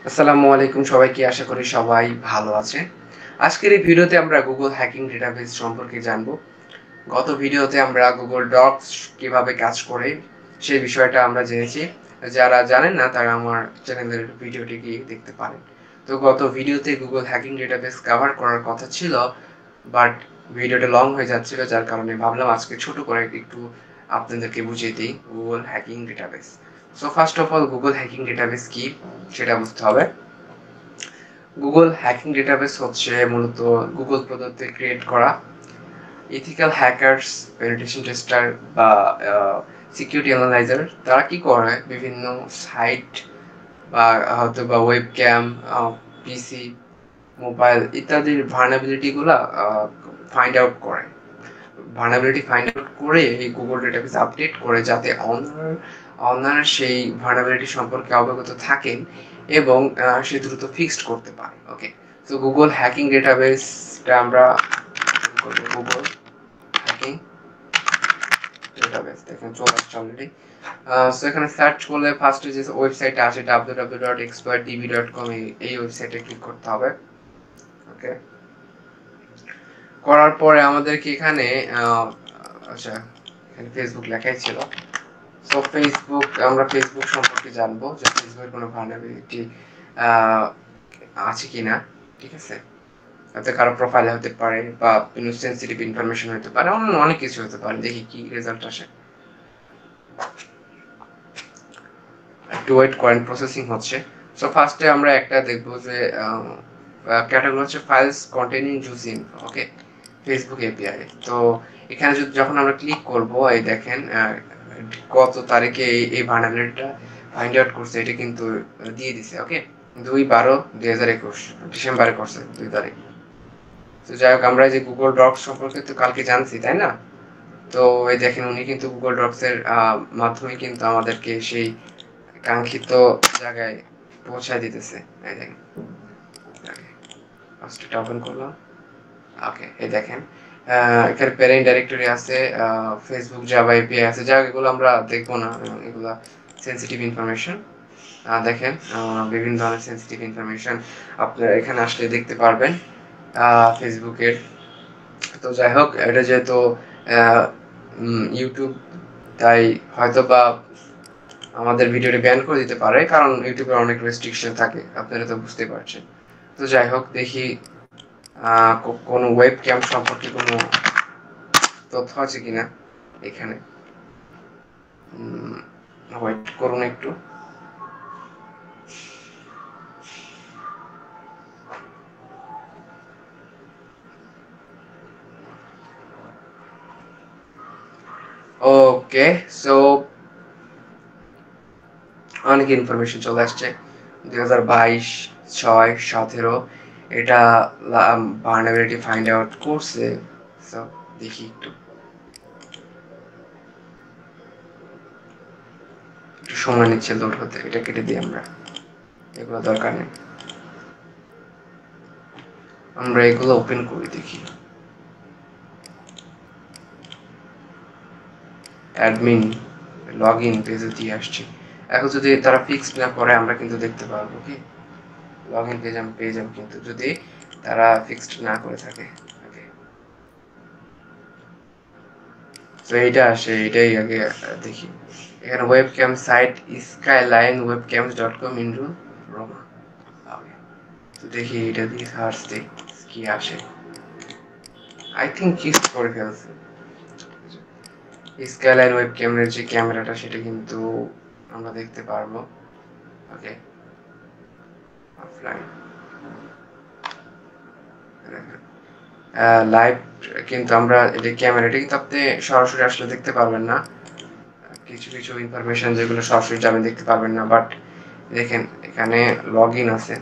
আসসালামু আলাইকুম সবাইকে, আশা করি সবাই ভালো আছে। আজকের এই ভিডিওতে আমরা গুগল হ্যাকিং ডেটাবেস সম্পর্কে জানবো। গত ভিডিওতে আমরা গুগল ডক্স কিভাবে কাজ করে সেই বিষয়টা আমরা জেনেছি। যারা জানেন না তারা আমার চ্যানেলের ভিডিওটি গিয়ে দেখতে পারেন। তো গত ভিডিওতে গুগল হ্যাকিং ডেটাবেস কভার করার কথা ছিল, বাট ভিডিওটা লং হয়ে যাচ্ছিল, যার কারণে ভাবলাম আজকে ছোট করে একটু আপনাদেরকে বুঝিয়ে দিই Google hacking database. So first of all Google hacking database কি সেটা বুঝতে হবে। গুগল হ্যাকিং ডেটাবেস হচ্ছে মূলত গুগল প্রদত্তে ক্রিয়েট করা ইথিক্যাল হ্যাকারস, পেনিট্রেশন টেস্টার বা সিকিউরিটি অ্যানালাইজার। তারা কি করে বিভিন্ন সাইট বা হয়তো বা ওয়েব ক্যাম, পিসি, মোবাইল ইত্যাদির ভার্নাবিলিটিগুলো ফাইন্ড আউট করে। ভার্নাবিলিটি ফাইন্ড আউট করে এই গুগল ডেটাবেস আপডেট করে, যাতে অনার সেই ভার্নাবিলিটি সম্পর্কে অবগত থাকেন এবং সে দ্রুত ফিক্সড করতে পারে। ওকে, তো গুগল হ্যাকিং ডেটাবেসটা আমরা গুগল হ্যাকিং ডেটাবেস দেখেন চলে আসছে অলরেডি। সো এখানে সার্চ করলে ফার্স্টে যে ওয়েবসাইটটা আসে www.exploitdb.com, এই ওয়েবসাইটে ক্লিক করতে হবে। ওকে, করার পরে আমাদেরকে এখানে আচ্ছা, এখানে ফেসবুক লেখাই ছিল। সো আমরা ফেসবুক সম্পর্কে জানবো যে ফেসবুকের কোনো ভালনারেবিলিটি আছে কিনা। ঠিক আছে, তাতে কারো প্রোফাইলে হতে পারে বা কোনো সেন্সিটিভ ইনফরমেশন হতে পারে, অন্য অনেক কিছু হতে পারে। দেখি কি রেজাল্ট আসে। একটু ওয়েট করেন, প্রসেসিং হচ্ছে। সো ফার্স্টে আমরা একটা দেখবো যে ক্যাটাগরি হচ্ছে ফাইলস কন্টেনিং জুস ইনফো। ওকে, ফেসবুক এপিআই। তো এখানে যখন আমরা ক্লিক করব, এই দেখেন কত তারিখে এই ভার্নাবিলিটিটা ফাইন্ড আউট করছে, এটা কিন্তু দিয়ে দিছে। ওকে, 2/12/2021 ডিসেম্বরে করছে 2 তারিখ। তো যাই হোক, আমরা যে গুগল ডক্স সম্পর্কে তো কালকে জানছি, তাই না? তো এই দেখেন উনি কিন্তু গুগল ডক্স এর মাধ্যমে কিন্তু আমাদেরকে সেই কাঙ্ক্ষিত জায়গায় পৌঁছায় দিতেছে। এই দেখেন, ফার্স্ট এটা ওপেন করলাম। ওকে, এই দেখেন এখানে প্যারেন্ট ডাইরেক্টরি আছে, ফেসবুক জাভা এপিআই আছে। যা এগুলো আমরা দেখবো না, এগুলা সেন্সিটিভ ইনফরমেশন। দেখেন বিভিন্ন ধরনের সেন্সিটিভ ইনফরমেশন আপনারা এখানে আসলে দেখতে পারবেন ফেসবুকের। তো যাই হোক, এটা যেহেতু ইউটিউব, তাই হয়তো বা আমাদের ভিডিওটি ব্যান করে দিতে পারে, কারণ ইউটিউবের অনেক রেস্ট্রিকশন থাকে, আপনারা তো বুঝতে পারছেন। তো যাই হোক, দেখি কোনো ওয়েব ক্যাম সম্পর্কে কোনো তথ্য আছে কিনা এখানে। ওয়েট করুন একটু। ওকে, সো অনেক ইনফরমেশন চলে আসছে। 2022/6/17 এটা ভার্নাবিলিটি ফাইন্ড আউট করছে। সো দেখি একটু সময় নিচ্ছে লোড হতে, এটা কেটে দিই আমরা, এগুলো দরকার নেই। আমরা এগুলো ওপেন করি, দেখি অ্যাডমিন লগ ইন পেজে দিয়ে আসছি। এখন যদি তারা ফিক্সড না করে আমরা কিন্তু দেখতে পারবো কি লগ ইন পেজ আমি পেয়ে যাবো, কিন্তু যদি তারা ফিক্সড না করে থাকে। ওকে, তো এইটা আসে, এটাই আগে দেখি। এখানে ওয়েবক্যাম সাইট skylinewebcams.com ইনরু রোমা। ওকে, তো দেখি এটা দিয়ে সার্চ দিই কি আসে। আই থিঙ্ক ফিক্সড করে ফেলছে। স্কাইলাইন ওয়েব ক্যামেরার যে ক্যামেরাটা সেটা কিন্তু আমরা দেখতে পারবো। ওকে, অফলাইন লাইভ কিন্তু আমরা এটা ক্যামেরাটা কিন্তু আপনি সরাসরি আসলে দেখতে পারবেন না। কিছু কিছু ইনফরমেশন যেগুলো সরাসরি যাবেন দেখতে পারবেন না, বাট দেখেন এখানে লগ ইন আছে।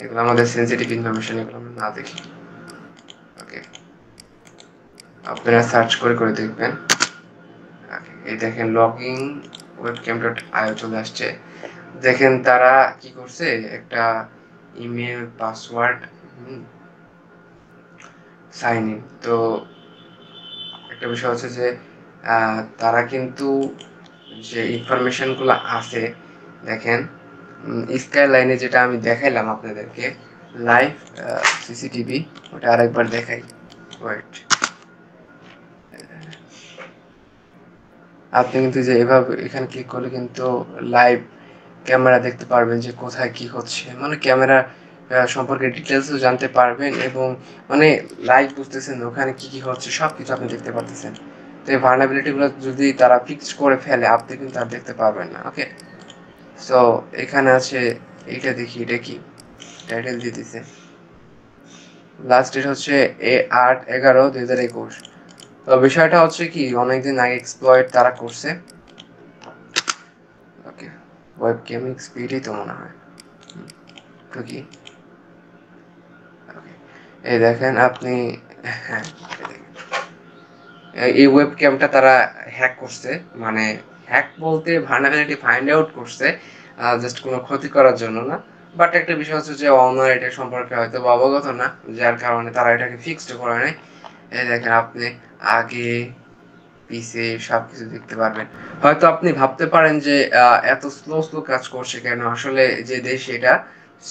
এগুলো আমাদের সেন্সিটিভ ইনফরমেশন, এগুলো আমরা না দেখি। ওকে, আপনারা সার্চ করে করে দেখবেন। এই দেখেন লগইন webcam.io চলে আসছে। দেখেন তারা কি করছে, একটা ইমেল পাসওয়ার্ড সাইন ইন। তো একটা বিষয় হচ্ছে যে তারা কিন্তু যে ইনফরমেশনগুলো আছে, দেখেন স্কাই লাইনে যেটা আমি দেখাইলাম আপনাদেরকে লাইভ সিসিটিভি, ওটা আরেকবার দেখাই। ওয়েট, আপনি কিন্তু যে এভাবে এখানে ক্লিক করলে কিন্তু লাইভ ক্যামেরা দেখতে পারবেন যে কোথায় কি হচ্ছে, মানে ক্যামেরা সম্পর্কে ডিটেলসও জানতে পারবেন এবং মানে লাইভ বুঝতেছেন ওখানে কি কি হচ্ছে সব কিছু আপনি দেখতে পাচ্ছেন। তো এই ভার্নাবিলিটিগুলো যদি তারা ফিক্স করে ফেলে আপনি কিন্তু আর দেখতে পারবেন না। ওকে, সো এখানে আছে, এইটা দেখি এটা কি টাইটেল দিয়ে দিছে, লাস্ট ডেট হচ্ছে 8/11/2021। তো বিষয়টা হচ্ছে কি অনেকদিন আগে এক্সপ্লয়েট তারা করছে। ওকে, ওয়েব গেমিং স্পিডই তো মনে হয় তো কি, এই দেখেন আপনি, হ্যাঁ এই ওয়েব ক্যামটা তারা হ্যাক করছে, মানে হ্যাক বলতে ভার্নাবিলিটি ফাইন্ড আউট করছে, জাস্ট কোনো ক্ষতি করার জন্য না। বাট একটা বিষয় হচ্ছে যে অনার এটা সম্পর্কে হয়তো অবগত না, যার কারণে তারা এটাকে ফিক্সড করে নেয়। এই দেখেন আপনি আগে পিছে সবকিছু দেখতে পারবেন। হয়তো আপনি ভাবতে পারেন যে এত স্লো স্লো কাজ করছে কেন, আসলে যে দেশ এটা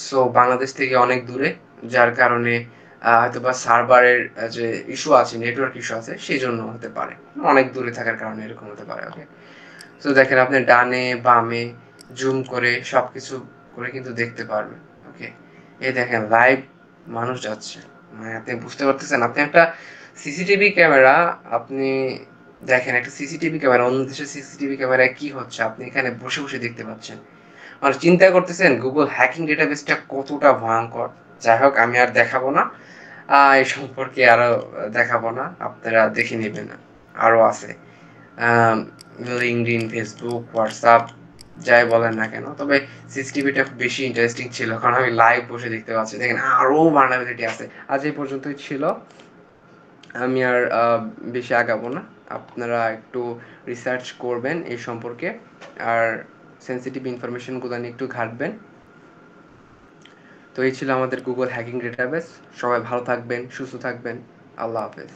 সো বাংলাদেশ থেকে অনেক দূরে, যার কারণে হয়তো বা সার্ভারের যে ইস্যু আছে, নেটওয়ার্ক ইস্যু আছে, সেই জন্য হতে পারে, অনেক দূরে থাকার কারণে এরকম হতে পারে। ওকে, তো দেখেন আপনি ডানে বামে জুম করে সবকিছু করে কিন্তু দেখতে পারবেন। ওকে, এই দেখেন লাইভ মানুষ যাচ্ছে, মানে আপনি বুঝতে পারতেছেন, আপনি একটা সিসিটিভি ক্যামেরা, আপনি দেখেন একটা সিসিটিভি ক্যামেরা, অন্য দেশের সিসিটিভি ক্যামেরায় কি হচ্ছে আপনি এখানে বসে বসে দেখতে পাচ্ছেন। মানে চিন্তা করতেছেন গুগল হ্যাকিং ডেটাবেসটা কতটা ভয়ঙ্কর। যাই হোক, আমি আর দেখাবো না, এই সম্পর্কে আরো দেখাবো না, আপনারা দেখে নেবেন, আরো আছে লিঙ্কডইন, ফেসবুক, হোয়াটসঅ্যাপ, যাই বলেন না কেন। তবে সিসিটিভিটা বেশি ইন্টারেস্টিং ছিল কারণ আমি লাইভ বসে দেখতে পাচ্ছি, দেখেন আরো ভার্নাবিলিটি আছে। আজ এই পর্যন্তই ছিল, আমি আর বেশি আগাবো না, আপনারা একটু রিসার্চ করবেন এই সম্পর্কে, আর সেন্সিটিভ ইনফরমেশনগুলো নিয়ে একটু ঘাঁটবেন। তো এই ছিল আমাদের গুগল হ্যাকিং ডেটাবেস। সবাই ভালো থাকবেন, সুস্থ থাকবেন, আল্লাহ হাফেজ।